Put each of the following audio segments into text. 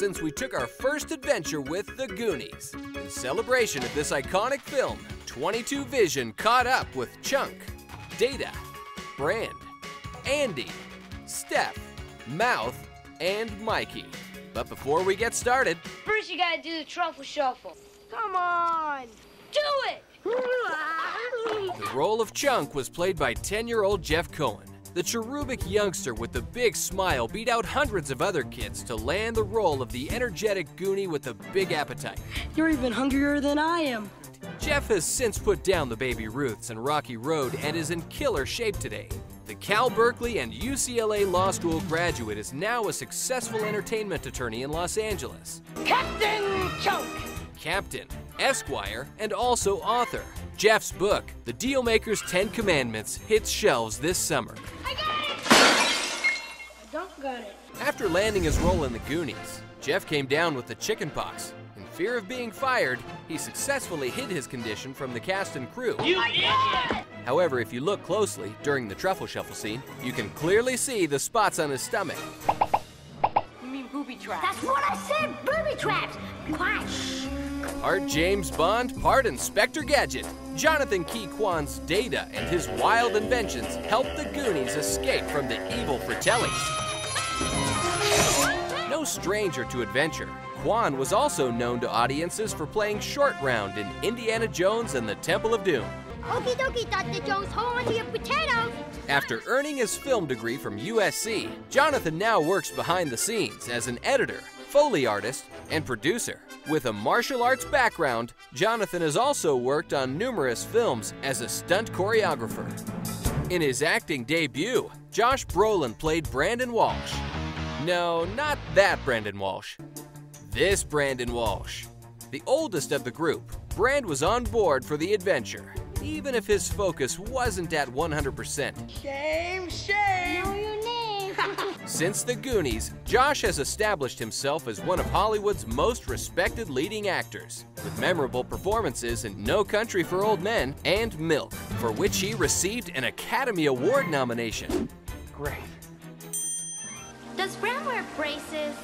since we took our first adventure with the Goonies. In celebration of this iconic film, 22 Vision caught up with Chunk, Data, Brand, Andy, Steph, Mouth, and Mikey. But before we get started, first you gotta do the truffle shuffle. Come on, do it! The role of Chunk was played by 10-year-old Jeff Cohen. The cherubic youngster with the big smile beat out hundreds of other kids to land the role of the energetic Goonie with the big appetite. You're even hungrier than I am. Jeff has since put down the Baby Ruths and Rocky Road and is in killer shape today. The Cal Berkeley and UCLA Law School graduate is now a successful entertainment attorney in Los Angeles. Captain Chunk! Captain, Esquire, and also author. Jeff's book, The Dealmaker's 10 Commandments, hits shelves this summer. I got it! I don't got it. After landing his role in the Goonies, Jeff came down with the Chicken Pox. In fear of being fired, he successfully hid his condition from the cast and crew. You idiot! However, if you look closely during the truffle shuffle scene, you can clearly see the spots on his stomach. You mean booby traps? That's what I said, booby traps! Quiet, shh. Part James Bond, part Inspector Gadget. Jonathan Key Kwan's Data and his wild inventions helped the Goonies escape from the evil Fratellis. No stranger to adventure, Kwan was also known to audiences for playing Short Round in Indiana Jones and the Temple of Doom. Okie dokie, Dr. Jones, hold on to your potatoes. After earning his film degree from USC, Jonathan now works behind the scenes as an editor, Foley artist, and producer. With a martial arts background, Jonathan has also worked on numerous films as a stunt choreographer. In his acting debut, Josh Brolin played Brandon Walsh. No, not that Brandon Walsh. This Brandon Walsh. The oldest of the group, Brand was on board for the adventure, even if his focus wasn't at 100%. Shame, shame! Know your name. Since the Goonies, Josh has established himself as one of Hollywood's most respected leading actors, with memorable performances in No Country for Old Men and Milk, for which he received an Academy Award nomination. Great. Does Bram wear braces?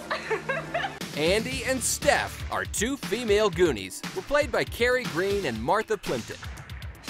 Andy and Steph, our two female Goonies, were played by Carrie Green and Martha Plimpton.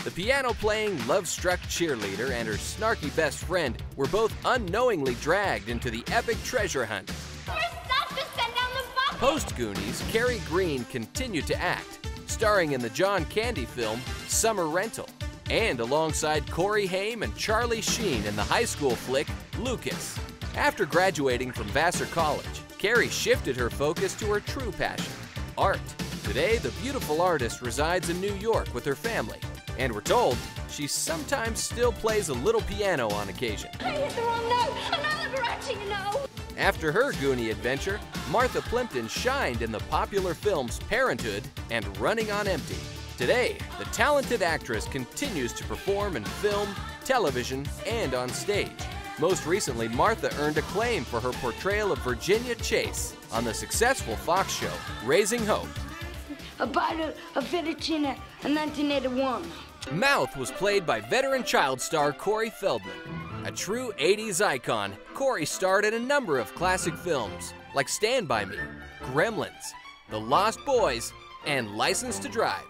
The piano-playing, love-struck cheerleader and her snarky best friend were both unknowingly dragged into the epic treasure hunt. Your stuff just sent down the bucket. Post-Goonies, Carrie Green continued to act, starring in the John Candy film Summer Rental, and alongside Corey Haim and Charlie Sheen in the high school flick Lucas. After graduating from Vassar College, Carrie shifted her focus to her true passion, art. Today, the beautiful artist resides in New York with her family, and we're told she sometimes still plays a little piano on occasion. I hit the wrong note. I'm not Liberace, you know. After her Goonie adventure, Martha Plimpton shined in the popular films Parenthood and Running on Empty. Today, the talented actress continues to perform in film, television, and on stage. Most recently, Martha earned acclaim for her portrayal of Virginia Chase on the successful Fox show, Raising Hope. About a fettuccine in 1981. Mouth was played by veteran child star Corey Feldman. A true 80s icon, Corey starred in a number of classic films like Stand By Me, Gremlins, The Lost Boys, and License to Drive.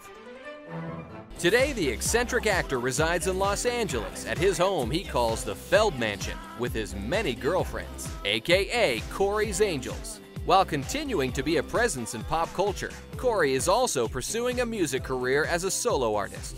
Today, the eccentric actor resides in Los Angeles at his home he calls the Feld Mansion with his many girlfriends, aka Corey's Angels. While continuing to be a presence in pop culture, Corey is also pursuing a music career as a solo artist.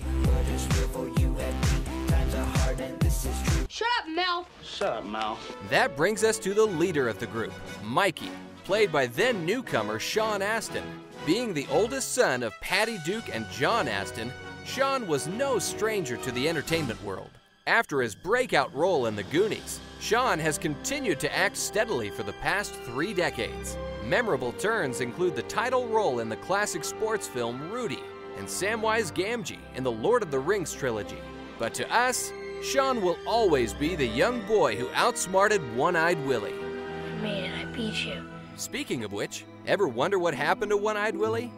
Shut up, Mel. Shut up, Mel. That brings us to the leader of the group, Mikey, played by then newcomer Sean Astin. Being the oldest son of Patty Duke and John Astin, Sean was no stranger to the entertainment world. After his breakout role in the Goonies, Sean has continued to act steadily for the past 3 decades. Memorable turns include the title role in the classic sports film Rudy and Samwise Gamgee in the Lord of the Rings trilogy. But to us, Sean will always be the young boy who outsmarted One-Eyed Willie. I made it, I beat you. Speaking of which, ever wonder what happened to One-Eyed Willie?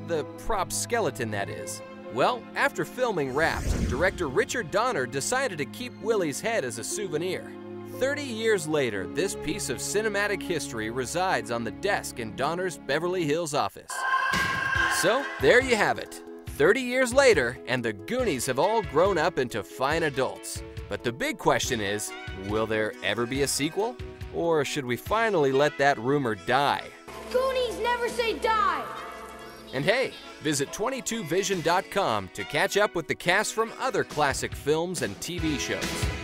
The prop skeleton, that is. Well, after filming Wrapped, director Richard Donner decided to keep Willie's head as a souvenir. 30 years later, this piece of cinematic history resides on the desk in Donner's Beverly Hills office. So, there you have it. 30 years later, and the Goonies have all grown up into fine adults. But the big question is, will there ever be a sequel? Or should we finally let that rumor die? Goonies never say die! And hey, visit 22vision.com to catch up with the cast from other classic films and TV shows.